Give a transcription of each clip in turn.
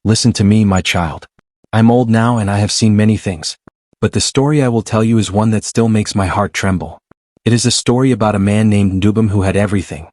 Listen to me, my child. I'm old now and I have seen many things. But the story I will tell you is one that still makes my heart tremble. It is a story about a man named Ndubam who had everything.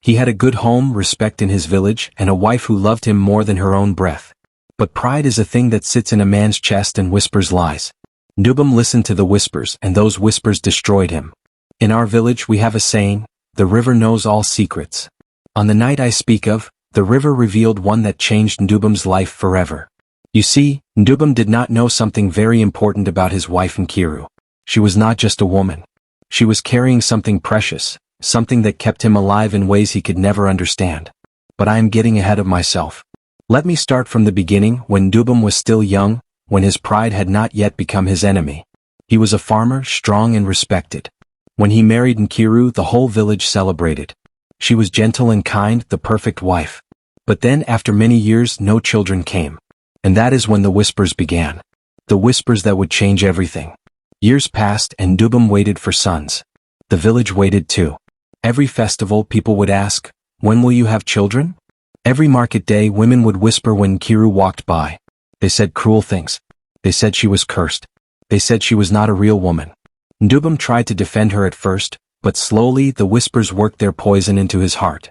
He had a good home, respect in his village, and a wife who loved him more than her own breath. But pride is a thing that sits in a man's chest and whispers lies. Ndubam listened to the whispers, and those whispers destroyed him. In our village we have a saying, the river knows all secrets. On the night I speak of, the river revealed one that changed Ndubam's life forever. You see, Ndubam did not know something very important about his wife Nkiru. She was not just a woman. She was carrying something precious, something that kept him alive in ways he could never understand. But I am getting ahead of myself. Let me start from the beginning, when Ndubam was still young, when his pride had not yet become his enemy. He was a farmer, strong and respected. When he married Nkiru, the whole village celebrated. She was gentle and kind, the perfect wife. But then, after many years, no children came. And that is when the whispers began. The whispers that would change everything. Years passed and Ndubam waited for sons. The village waited too. Every festival people would ask, when will you have children? Every market day women would whisper when Nkiru walked by. They said cruel things. They said she was cursed. They said she was not a real woman. Ndubam tried to defend her at first, but slowly the whispers worked their poison into his heart.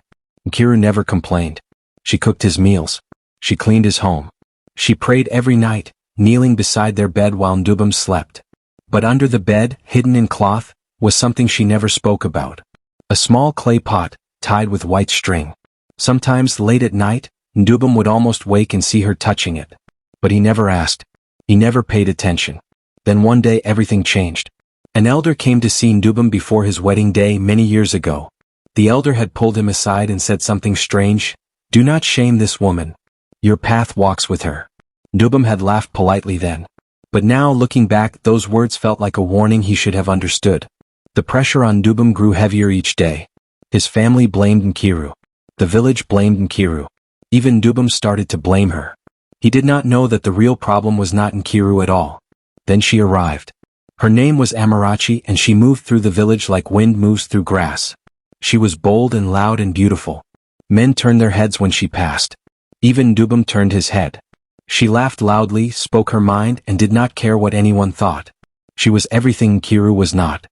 Nkiru never complained. She cooked his meals. She cleaned his home. She prayed every night, kneeling beside their bed while Ndubam slept. But under the bed, hidden in cloth, was something she never spoke about. A small clay pot, tied with white string. Sometimes late at night, Ndubam would almost wake and see her touching it. But he never asked. He never paid attention. Then one day everything changed. An elder came to see Ndubam before his wedding day many years ago. The elder had pulled him aside and said something strange. Do not shame this woman. Your path walks with her. Ndubam had laughed politely then. But now, looking back, those words felt like a warning he should have understood. The pressure on Ndubam grew heavier each day. His family blamed Nkiru. The village blamed Nkiru. Even Ndubam started to blame her. He did not know that the real problem was not Nkiru at all. Then she arrived. Her name was Amarachi and she moved through the village like wind moves through grass. She was bold and loud and beautiful. Men turned their heads when she passed. Even Ndubam turned his head. She laughed loudly, spoke her mind, and did not care what anyone thought. She was everything Nkiru was not.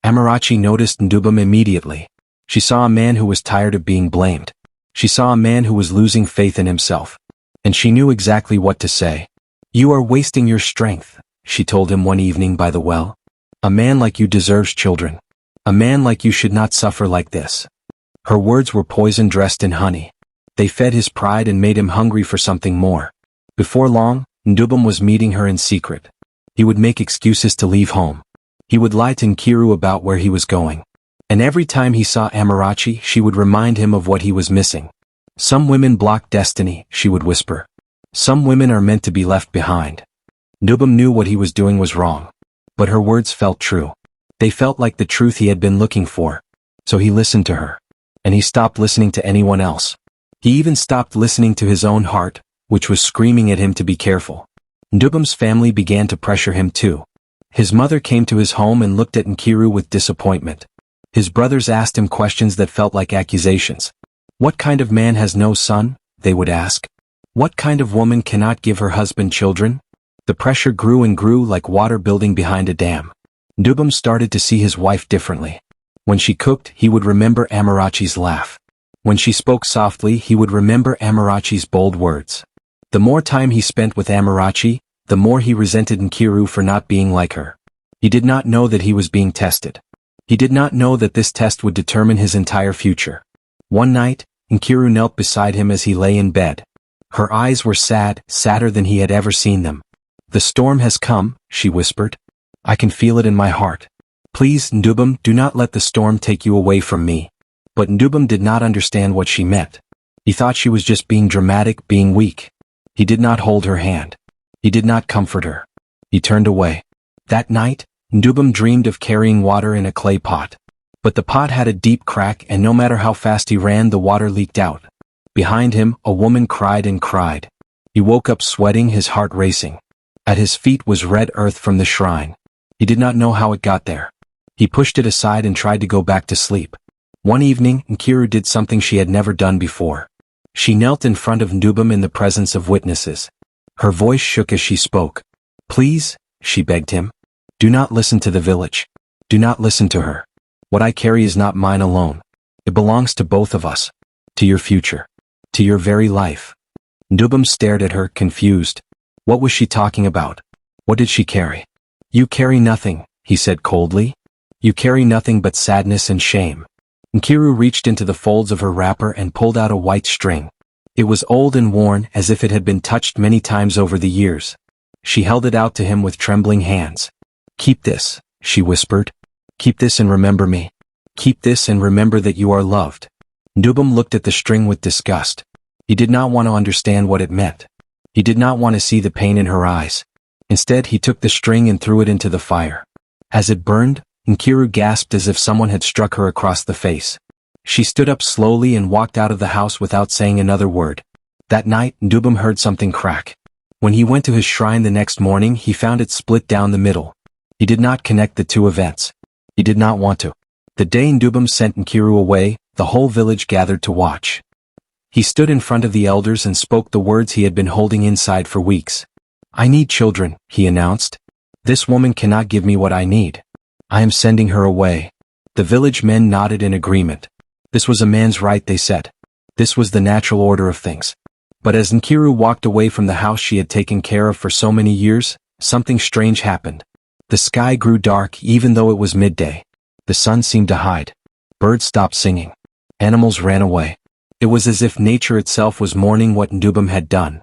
Amarachi noticed Ndubam immediately. She saw a man who was tired of being blamed. She saw a man who was losing faith in himself. And she knew exactly what to say. You are wasting your strength, she told him one evening by the well. A man like you deserves children. A man like you should not suffer like this. Her words were poison dressed in honey. They fed his pride and made him hungry for something more. Before long, Ndubam was meeting her in secret. He would make excuses to leave home. He would lie to Nkiru about where he was going. And every time he saw Amarachi, she would remind him of what he was missing. Some women block destiny, she would whisper. Some women are meant to be left behind. Ndubam knew what he was doing was wrong. But her words felt true. They felt like the truth he had been looking for. So he listened to her. And he stopped listening to anyone else. He even stopped listening to his own heart, which was screaming at him to be careful. Ndubam's family began to pressure him too. His mother came to his home and looked at Nkiru with disappointment. His brothers asked him questions that felt like accusations. What kind of man has no son? They would ask. What kind of woman cannot give her husband children? The pressure grew and grew like water building behind a dam. Ndubam started to see his wife differently. When she cooked, he would remember Amarachi's laugh. When she spoke softly, he would remember Amarachi's bold words. The more time he spent with Amarachi, the more he resented Nkiru for not being like her. He did not know that he was being tested. He did not know that this test would determine his entire future. One night, Nkiru knelt beside him as he lay in bed. Her eyes were sad, sadder than he had ever seen them. The storm has come, she whispered. I can feel it in my heart. Please, Ndubam, do not let the storm take you away from me. But Ndubam did not understand what she meant. He thought she was just being dramatic, being weak. He did not hold her hand. He did not comfort her. He turned away. That night, Ndubam dreamed of carrying water in a clay pot. But the pot had a deep crack and no matter how fast he ran, the water leaked out. Behind him, a woman cried and cried. He woke up sweating, his heart racing. At his feet was red earth from the shrine. He did not know how it got there. He pushed it aside and tried to go back to sleep. One evening, Nkiru did something she had never done before. She knelt in front of Ndubam in the presence of witnesses. Her voice shook as she spoke. "Please," she begged him. "Do not listen to the village. Do not listen to her. What I carry is not mine alone. It belongs to both of us. To your future. To your very life." Ndubam stared at her, confused. What was she talking about? What did she carry? "You carry nothing," he said coldly. "You carry nothing but sadness and shame." Nkiru reached into the folds of her wrapper and pulled out a white string. It was old and worn, as if it had been touched many times over the years. She held it out to him with trembling hands. "Keep this," she whispered. "Keep this and remember me. Keep this and remember that you are loved." Ndubam looked at the string with disgust. He did not want to understand what it meant. He did not want to see the pain in her eyes. Instead, he took the string and threw it into the fire. As it burned, Nkiru gasped as if someone had struck her across the face. She stood up slowly and walked out of the house without saying another word. That night, Ndubam heard something crack. When he went to his shrine the next morning, he found it split down the middle. He did not connect the two events. He did not want to. The day Ndubam sent Nkiru away, the whole village gathered to watch. He stood in front of the elders and spoke the words he had been holding inside for weeks. "I need children," he announced. "This woman cannot give me what I need. I am sending her away." The village men nodded in agreement. This was a man's right, they said. This was the natural order of things. But as Nkiru walked away from the house she had taken care of for so many years, something strange happened. The sky grew dark even though it was midday. The sun seemed to hide. Birds stopped singing. Animals ran away. It was as if nature itself was mourning what Ndubam had done.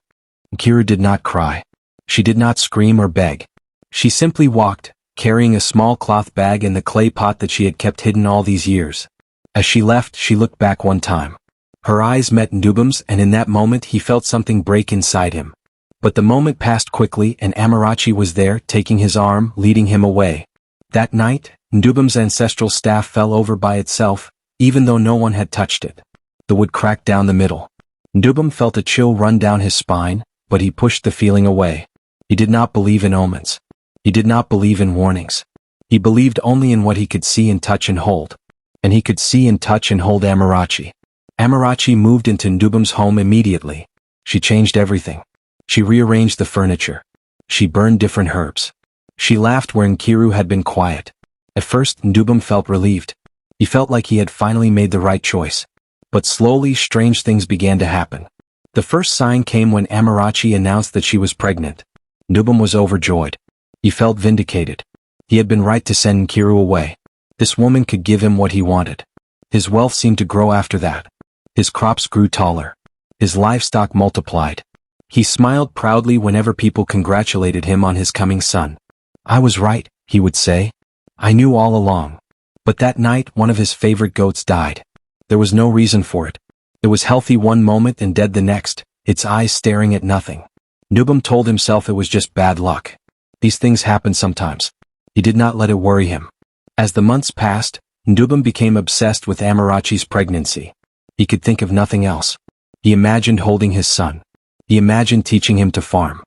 Nkiru did not cry. She did not scream or beg. She simply walked, carrying a small cloth bag and the clay pot that she had kept hidden all these years. As she left, she looked back one time. Her eyes met Ndubam's, and in that moment he felt something break inside him. But the moment passed quickly and Amarachi was there, taking his arm, leading him away. That night, Ndubam's ancestral staff fell over by itself, even though no one had touched it. The wood cracked down the middle. Ndubam felt a chill run down his spine, but he pushed the feeling away. He did not believe in omens. He did not believe in warnings. He believed only in what he could see and touch and hold. And he could see and touch and hold Amarachi. Amarachi moved into Ndubam's home immediately. She changed everything. She rearranged the furniture. She burned different herbs. She laughed where Nkiru had been quiet. At first, Ndubam felt relieved. He felt like he had finally made the right choice. But slowly, strange things began to happen. The first sign came when Amarachi announced that she was pregnant. Ndubam was overjoyed. He felt vindicated. He had been right to send Nkiru away. This woman could give him what he wanted. His wealth seemed to grow after that. His crops grew taller. His livestock multiplied. He smiled proudly whenever people congratulated him on his coming son. "I was right," he would say. "I knew all along." But that night, one of his favorite goats died. There was no reason for it. It was healthy one moment and dead the next, its eyes staring at nothing. Ndubam told himself it was just bad luck. These things happen sometimes. He did not let it worry him. As the months passed, Ndubam became obsessed with Amarachi's pregnancy. He could think of nothing else. He imagined holding his son. He imagined teaching him to farm.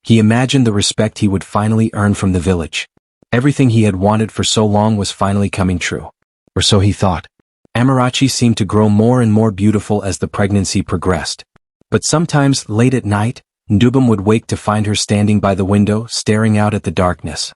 He imagined the respect he would finally earn from the village. Everything he had wanted for so long was finally coming true. Or so he thought. Amarachi seemed to grow more and more beautiful as the pregnancy progressed. But sometimes, late at night, Ndubam would wake to find her standing by the window, staring out at the darkness.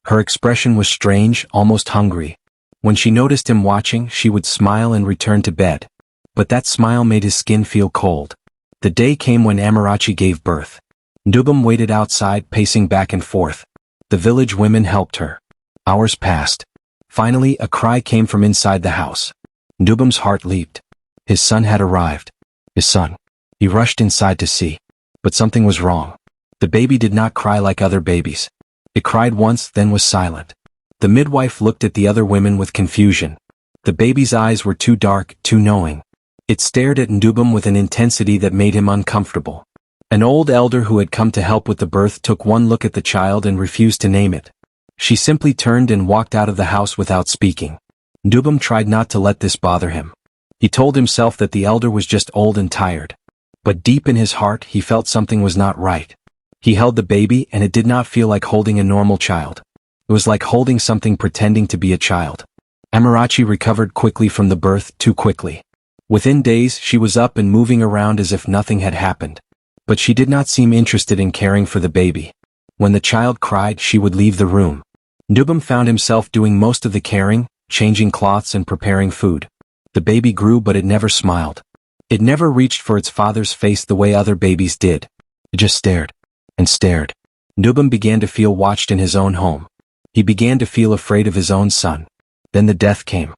Her expression was strange, almost hungry. When she noticed him watching, she would smile and return to bed. But that smile made his skin feel cold. The day came when Amarachi gave birth. Ndubam waited outside, pacing back and forth. The village women helped her. Hours passed. Finally, a cry came from inside the house. Ndubam's heart leaped. His son had arrived. His son. He rushed inside to see. But something was wrong. The baby did not cry like other babies. It cried once, then was silent. The midwife looked at the other women with confusion. The baby's eyes were too dark, too knowing. It stared at Ndubam with an intensity that made him uncomfortable. An old elder who had come to help with the birth took one look at the child and refused to name it. She simply turned and walked out of the house without speaking. Ndubam tried not to let this bother him. He told himself that the elder was just old and tired. But deep in his heart, he felt something was not right. He held the baby and it did not feel like holding a normal child. It was like holding something pretending to be a child. Amarachi recovered quickly from the birth, too quickly. Within days she was up and moving around as if nothing had happened. But she did not seem interested in caring for the baby. When the child cried, she would leave the room. Ndubum found himself doing most of the caring, changing cloths and preparing food. The baby grew, but it never smiled. It never reached for its father's face the way other babies did. It just stared and stared. Ndubum began to feel watched in his own home. He began to feel afraid of his own son. Then the death came.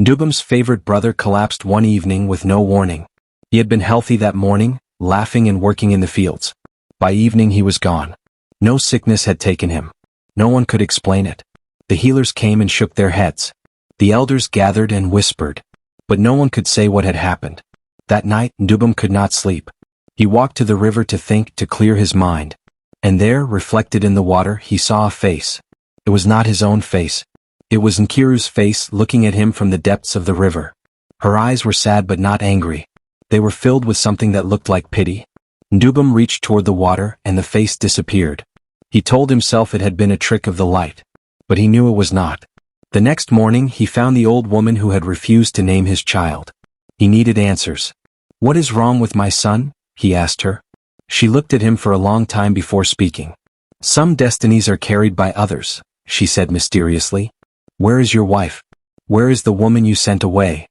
Ndubum's favorite brother collapsed one evening with no warning. He had been healthy that morning, laughing and working in the fields. By evening he was gone. No sickness had taken him. No one could explain it. The healers came and shook their heads. The elders gathered and whispered. But no one could say what had happened. That night, Ndubum could not sleep. He walked to the river to think, to clear his mind. And there, reflected in the water, he saw a face. It was not his own face. It was Nkiru's face looking at him from the depths of the river. Her eyes were sad but not angry. They were filled with something that looked like pity. Ndubum reached toward the water and the face disappeared. He told himself it had been a trick of the light. But he knew it was not. The next morning he found the old woman who had refused to name his child. He needed answers. "What is wrong with my son?" he asked her. She looked at him for a long time before speaking. "Some destinies are carried by others," she said mysteriously. "Where is your wife? Where is the woman you sent away?"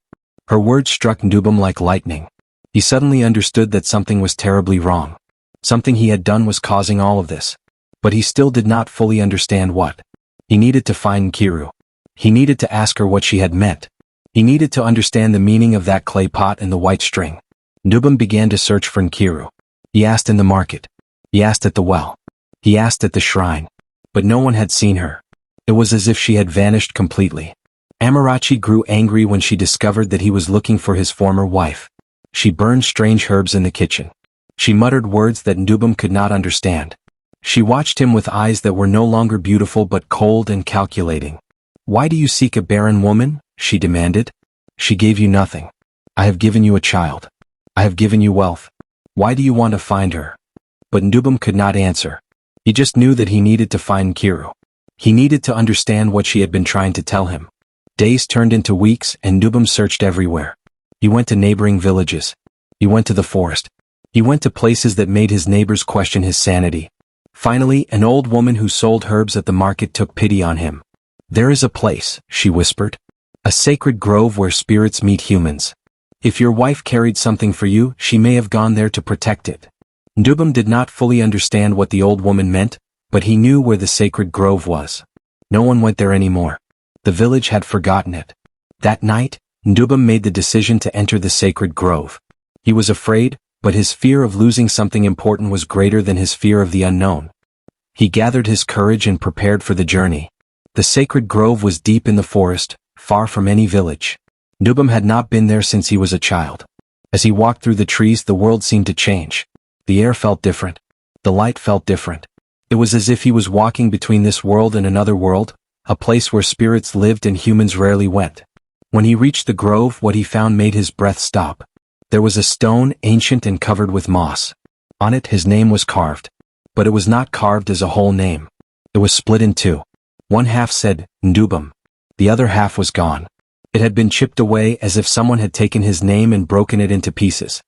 Her words struck Ndubum like lightning. He suddenly understood that something was terribly wrong. Something he had done was causing all of this. But he still did not fully understand what. He needed to find Nkiru. He needed to ask her what she had meant. He needed to understand the meaning of that clay pot and the white string. Ndubum began to search for Nkiru. He asked in the market. He asked at the well. He asked at the shrine. But no one had seen her. It was as if she had vanished completely. Amarachi grew angry when she discovered that he was looking for his former wife. She burned strange herbs in the kitchen. She muttered words that Ndubum could not understand. She watched him with eyes that were no longer beautiful but cold and calculating. "Why do you seek a barren woman?" she demanded. "She gave you nothing. I have given you a child. I have given you wealth. Why do you want to find her?" But Ndubum could not answer. He just knew that he needed to find Nkiru. He needed to understand what she had been trying to tell him. Days turned into weeks and Ndubum searched everywhere. He went to neighboring villages. He went to the forest. He went to places that made his neighbors question his sanity. Finally, an old woman who sold herbs at the market took pity on him. "There is a place," she whispered. "A sacred grove where spirits meet humans. If your wife carried something for you, she may have gone there to protect it." Ndubum did not fully understand what the old woman meant, but he knew where the sacred grove was. No one went there anymore. The village had forgotten it. That night, Ndubum made the decision to enter the sacred grove. He was afraid, but his fear of losing something important was greater than his fear of the unknown. He gathered his courage and prepared for the journey. The sacred grove was deep in the forest, far from any village. Ndubum had not been there since he was a child. As he walked through the trees, the world seemed to change. The air felt different. The light felt different. It was as if he was walking between this world and another world, a place where spirits lived and humans rarely went. When he reached the grove, what he found made his breath stop. There was a stone, ancient and covered with moss. On it his name was carved. But it was not carved as a whole name. It was split in two. One half said, Ndubum. The other half was gone. It had been chipped away as if someone had taken his name and broken it into pieces.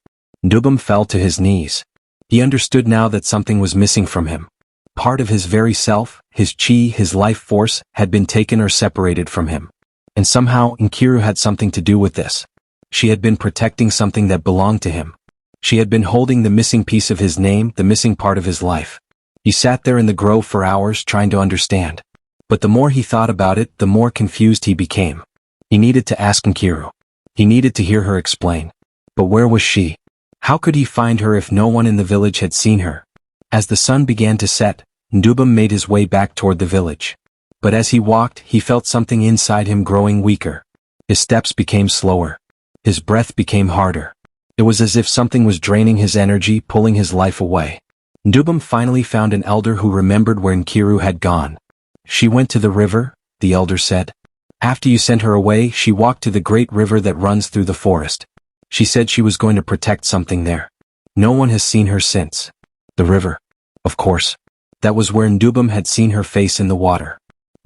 Ndubum fell to his knees. He understood now that something was missing from him. Part of his very self, his chi, his life force, had been taken or separated from him. And somehow Nkiru had something to do with this. She had been protecting something that belonged to him. She had been holding the missing piece of his name, the missing part of his life. He sat there in the grove for hours trying to understand. But the more he thought about it, the more confused he became. He needed to ask Nkiru. He needed to hear her explain. But where was she? How could he find her if no one in the village had seen her? As the sun began to set, Ndubum made his way back toward the village. But as he walked, he felt something inside him growing weaker. His steps became slower. His breath became harder. It was as if something was draining his energy, pulling his life away. Ndubum finally found an elder who remembered where Nkiru had gone. She went to the river, the elder said. After you sent her away, she walked to the great river that runs through the forest. She said she was going to protect something there. No one has seen her since. The river. Of course. That was where Ndubum had seen her face in the water.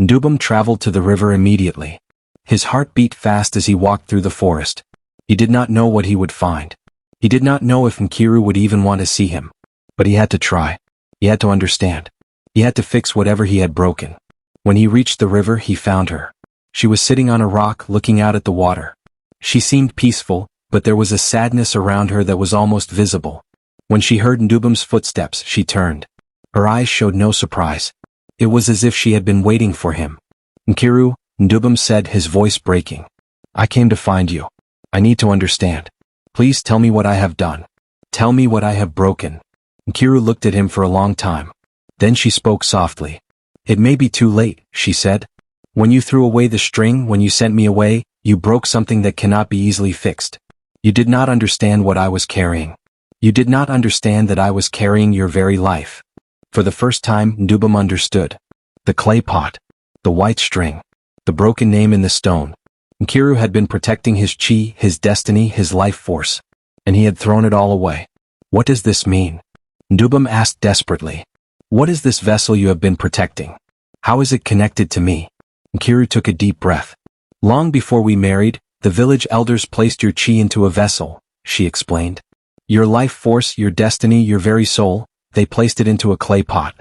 Ndubum traveled to the river immediately. His heart beat fast as he walked through the forest. He did not know what he would find. He did not know if Nkiru would even want to see him. But he had to try. He had to understand. He had to fix whatever he had broken. When he reached the river, he found her. She was sitting on a rock looking out at the water. She seemed peaceful, but there was a sadness around her that was almost visible. When she heard Ndubum's footsteps, she turned. Her eyes showed no surprise. It was as if she had been waiting for him. Nkiru, Ndubum said, his voice breaking. I came to find you. I need to understand. Please tell me what I have done. Tell me what I have broken. Nkiru looked at him for a long time. Then she spoke softly. It may be too late, she said. When you threw away the string, when you sent me away, you broke something that cannot be easily fixed. You did not understand what I was carrying. You did not understand that I was carrying your very life. For the first time, Ndubum understood. The clay pot. The white string. The broken name in the stone. Nkiru had been protecting his chi, his destiny, his life force. And he had thrown it all away. What does this mean? Ndubum asked desperately. What is this vessel you have been protecting? How is it connected to me? Nkiru took a deep breath. Long before we married, the village elders placed your chi into a vessel, she explained. Your life force, your destiny, your very soul, they placed it into a clay pot.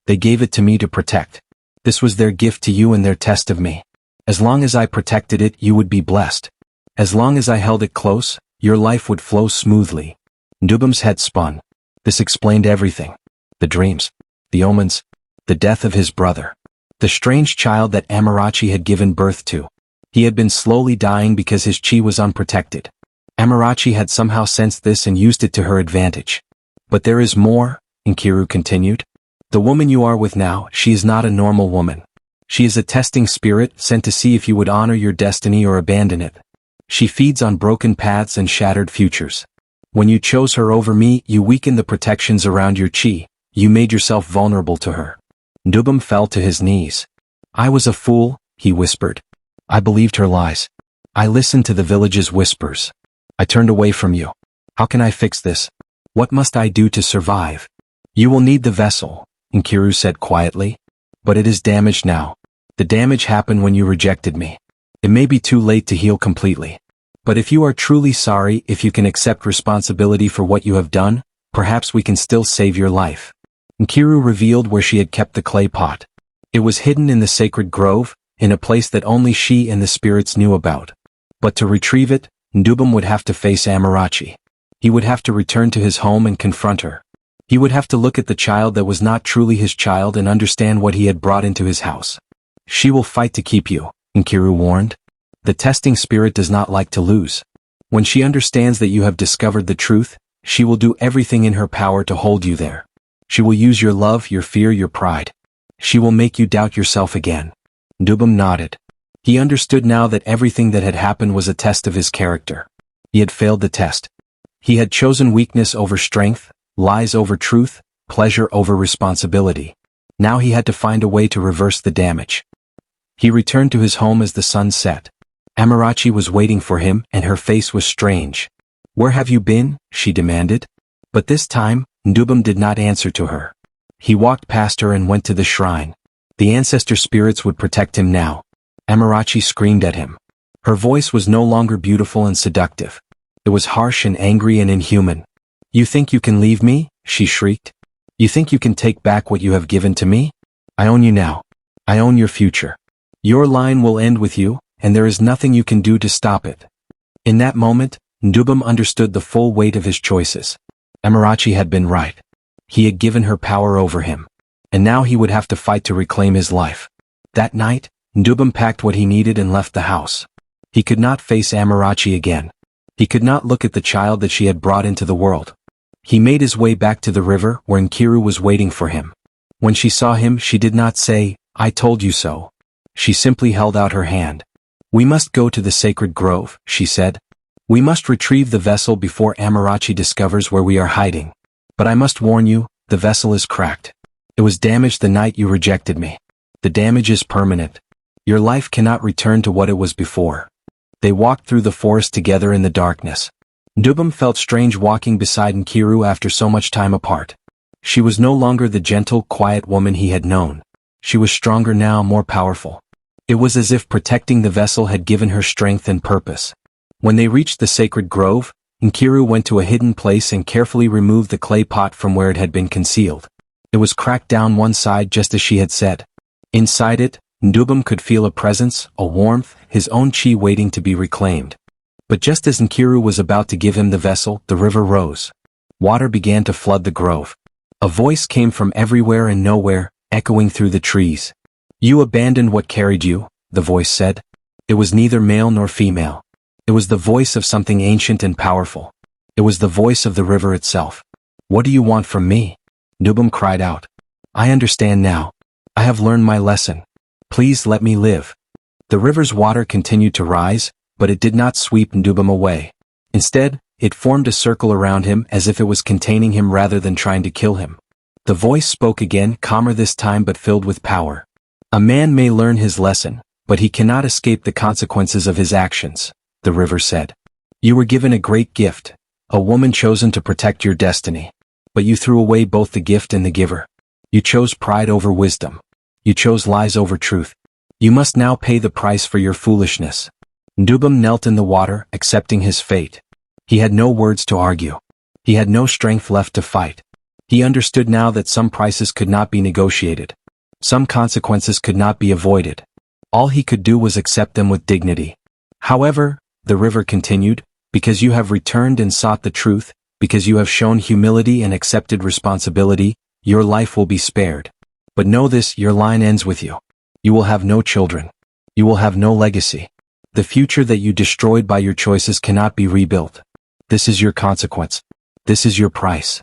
They gave it to me to protect. This was their gift to you and their test of me. As long as I protected it, you would be blessed. As long as I held it close, your life would flow smoothly. Ndubum's head spun. This explained everything. The dreams. The omens. The death of his brother. The strange child that Amarachi had given birth to. He had been slowly dying because his chi was unprotected. Amarachi had somehow sensed this and used it to her advantage. But there is more, Nkiru continued. The woman you are with now, she is not a normal woman. She is a testing spirit sent to see if you would honor your destiny or abandon it. She feeds on broken paths and shattered futures. When you chose her over me, you weakened the protections around your chi. You made yourself vulnerable to her. Ndubum fell to his knees. I was a fool, he whispered. I believed her lies. I listened to the village's whispers. I turned away from you. How can I fix this? What must I do to survive? You will need the vessel, Nkiru said quietly. But it is damaged now. The damage happened when you rejected me. It may be too late to heal completely. But if you are truly sorry, if you can accept responsibility for what you have done, perhaps we can still save your life. Nkiru revealed where she had kept the clay pot. It was hidden in the sacred grove, in a place that only she and the spirits knew about. But to retrieve it, Ndubum would have to face Amarachi. He would have to return to his home and confront her. He would have to look at the child that was not truly his child and understand what he had brought into his house. She will fight to keep you, Nkiru warned. The testing spirit does not like to lose. When she understands that you have discovered the truth, she will do everything in her power to hold you there. She will use your love, your fear, your pride. She will make you doubt yourself again. Ndubum nodded. He understood now that everything that had happened was a test of his character. He had failed the test. He had chosen weakness over strength, lies over truth, pleasure over responsibility. Now he had to find a way to reverse the damage. He returned to his home as the sun set. Amarachi was waiting for him, and her face was strange. Where have you been? She demanded. But this time, Ndubum did not answer to her. He walked past her and went to the shrine. The ancestor spirits would protect him now. Amarachi screamed at him. Her voice was no longer beautiful and seductive. It was harsh and angry and inhuman. You think you can leave me? She shrieked. You think you can take back what you have given to me? I own you now. I own your future. Your line will end with you, and there is nothing you can do to stop it. In that moment, Ndubum understood the full weight of his choices. Amarachi had been right. He had given her power over him. And now he would have to fight to reclaim his life. That night, Ndubum packed what he needed and left the house. He could not face Amarachi again. He could not look at the child that she had brought into the world. He made his way back to the river where Nkiru was waiting for him. When she saw him, she did not say, I told you so. She simply held out her hand. We must go to the sacred grove, she said. We must retrieve the vessel before Amarachi discovers where we are hiding. But I must warn you, the vessel is cracked. It was damaged the night you rejected me. The damage is permanent. Your life cannot return to what it was before. They walked through the forest together in the darkness. Ndubum felt strange walking beside Nkiru after so much time apart. She was no longer the gentle, quiet woman he had known. She was stronger now, more powerful. It was as if protecting the vessel had given her strength and purpose. When they reached the sacred grove, Nkiru went to a hidden place and carefully removed the clay pot from where it had been concealed. It was cracked down one side just as she had said. Inside it, Ndubum could feel a presence, a warmth, his own chi waiting to be reclaimed. But just as Nkiru was about to give him the vessel, the river rose. Water began to flood the grove. A voice came from everywhere and nowhere, echoing through the trees. "You abandoned what carried you," the voice said. It was neither male nor female. It was the voice of something ancient and powerful. It was the voice of the river itself. "What do you want from me?" Ndubum cried out. "I understand now. I have learned my lesson. Please let me live." The river's water continued to rise, but it did not sweep Ndubum away. Instead, it formed a circle around him as if it was containing him rather than trying to kill him. The voice spoke again, calmer this time but filled with power. "A man may learn his lesson, but he cannot escape the consequences of his actions," the river said. "You were given a great gift, a woman chosen to protect your destiny. But you threw away both the gift and the giver. You chose pride over wisdom. You chose lies over truth. You must now pay the price for your foolishness." Ndubum knelt in the water, accepting his fate. He had no words to argue. He had no strength left to fight. He understood now that some prices could not be negotiated. Some consequences could not be avoided. All he could do was accept them with dignity. "However," the river continued, "because you have returned and sought the truth, because you have shown humility and accepted responsibility, your life will be spared. But know this, your line ends with you. You will have no children. You will have no legacy. The future that you destroyed by your choices cannot be rebuilt. This is your consequence. This is your price."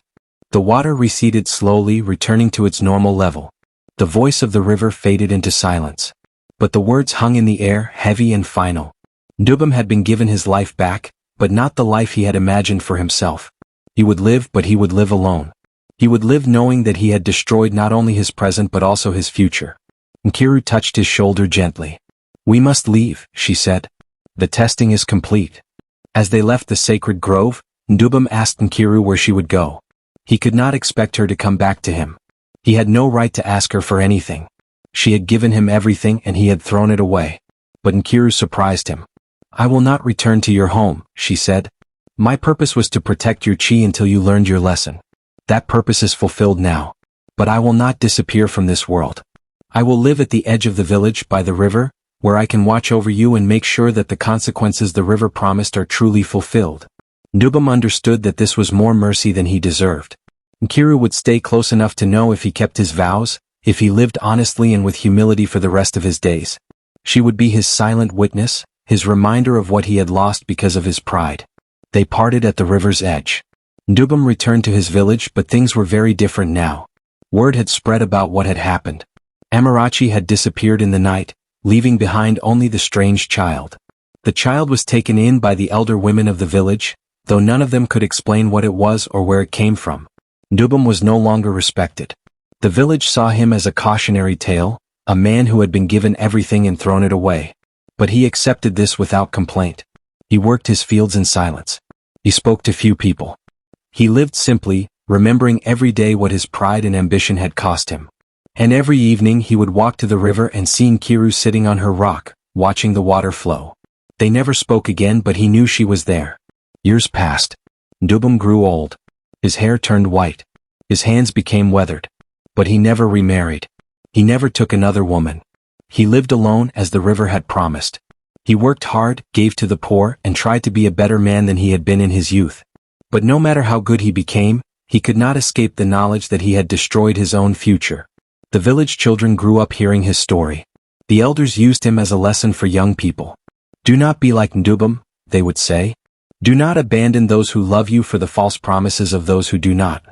The water receded slowly, returning to its normal level. The voice of the river faded into silence. But the words hung in the air, heavy and final. Ndubum had been given his life back, but not the life he had imagined for himself. He would live, but he would live alone. He would live knowing that he had destroyed not only his present but also his future. Nkiru touched his shoulder gently. "We must leave," she said. "The testing is complete." As they left the sacred grove, Ndubum asked Nkiru where she would go. He could not expect her to come back to him. He had no right to ask her for anything. She had given him everything and he had thrown it away. But Nkiru surprised him. "I will not return to your home," she said. "My purpose was to protect your chi until you learned your lesson. That purpose is fulfilled now. But I will not disappear from this world. I will live at the edge of the village by the river, where I can watch over you and make sure that the consequences the river promised are truly fulfilled." Ndubum understood that this was more mercy than he deserved. Nkiru would stay close enough to know if he kept his vows, if he lived honestly and with humility for the rest of his days. She would be his silent witness, his reminder of what he had lost because of his pride. They parted at the river's edge. Ndubum returned to his village, but things were very different now. Word had spread about what had happened. Amarachi had disappeared in the night, leaving behind only the strange child. The child was taken in by the elder women of the village, though none of them could explain what it was or where it came from. Ndubum was no longer respected. The village saw him as a cautionary tale, a man who had been given everything and thrown it away. But he accepted this without complaint. He worked his fields in silence. He spoke to few people. He lived simply, remembering every day what his pride and ambition had cost him. And every evening he would walk to the river and see Nkiru sitting on her rock, watching the water flow. They never spoke again, but he knew she was there. Years passed. Ndubum grew old. His hair turned white. His hands became weathered. But he never remarried. He never took another woman. He lived alone as the river had promised. He worked hard, gave to the poor, and tried to be a better man than he had been in his youth. But no matter how good he became, he could not escape the knowledge that he had destroyed his own future. The village children grew up hearing his story. The elders used him as a lesson for young people. "Do not be like Ndubum," they would say. "Do not abandon those who love you for the false promises of those who do not.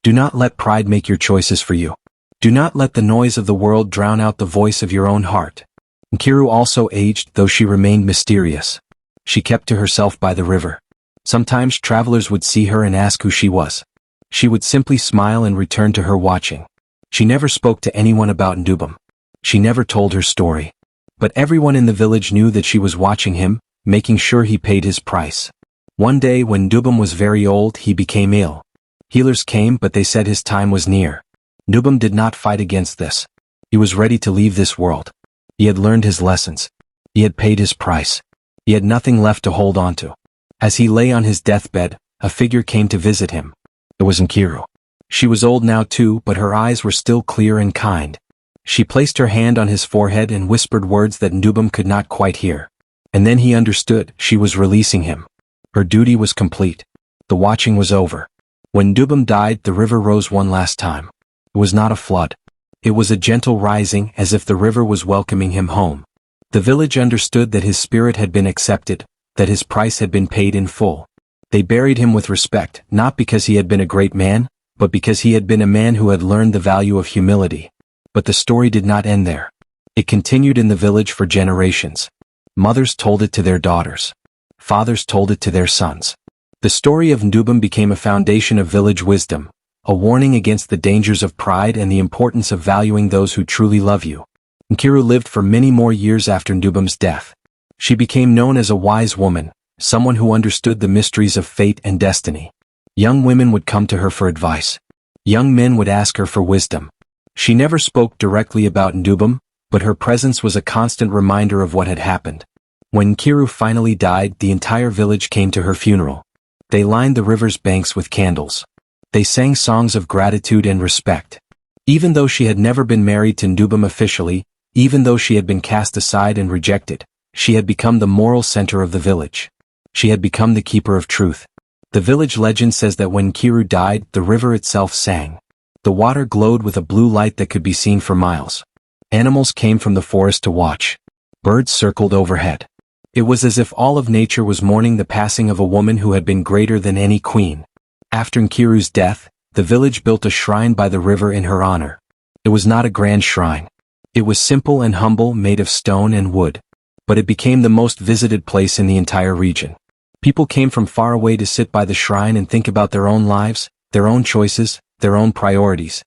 Do not let pride make your choices for you. Do not let the noise of the world drown out the voice of your own heart." Nkiru also aged, though she remained mysterious. She kept to herself by the river. Sometimes travelers would see her and ask who she was. She would simply smile and return to her watching. She never spoke to anyone about Ndubum. She never told her story. But everyone in the village knew that she was watching him, making sure he paid his price. One day when Ndubum was very old, he became ill. Healers came, but they said his time was near. Ndubum did not fight against this. He was ready to leave this world. He had learned his lessons. He had paid his price. He had nothing left to hold on to. As he lay on his deathbed, a figure came to visit him. It was Nkiru. She was old now too, but her eyes were still clear and kind. She placed her hand on his forehead and whispered words that Ndubum could not quite hear. And then he understood. She was releasing him. Her duty was complete. The watching was over. When Ndubum died, the river rose one last time. It was not a flood. It was a gentle rising, as if the river was welcoming him home. The village understood that his spirit had been accepted, that his price had been paid in full. They buried him with respect, not because he had been a great man, but because he had been a man who had learned the value of humility. But the story did not end there. It continued in the village for generations. Mothers told it to their daughters. Fathers told it to their sons. The story of Ndubum became a foundation of village wisdom, a warning against the dangers of pride and the importance of valuing those who truly love you. Nkiru lived for many more years after Ndubum's death. She became known as a wise woman, someone who understood the mysteries of fate and destiny. Young women would come to her for advice. Young men would ask her for wisdom. She never spoke directly about Ndubum, but her presence was a constant reminder of what had happened. When Nkiru finally died, the entire village came to her funeral. They lined the river's banks with candles. They sang songs of gratitude and respect. Even though she had never been married to Ndubum officially, even though she had been cast aside and rejected, she had become the moral center of the village. She had become the keeper of truth. The village legend says that when Nkiru died, the river itself sang. The water glowed with a blue light that could be seen for miles. Animals came from the forest to watch. Birds circled overhead. It was as if all of nature was mourning the passing of a woman who had been greater than any queen. After Nkiru's death, the village built a shrine by the river in her honor. It was not a grand shrine. It was simple and humble, made of stone and wood. But it became the most visited place in the entire region. People came from far away to sit by the shrine and think about their own lives, their own choices, their own priorities,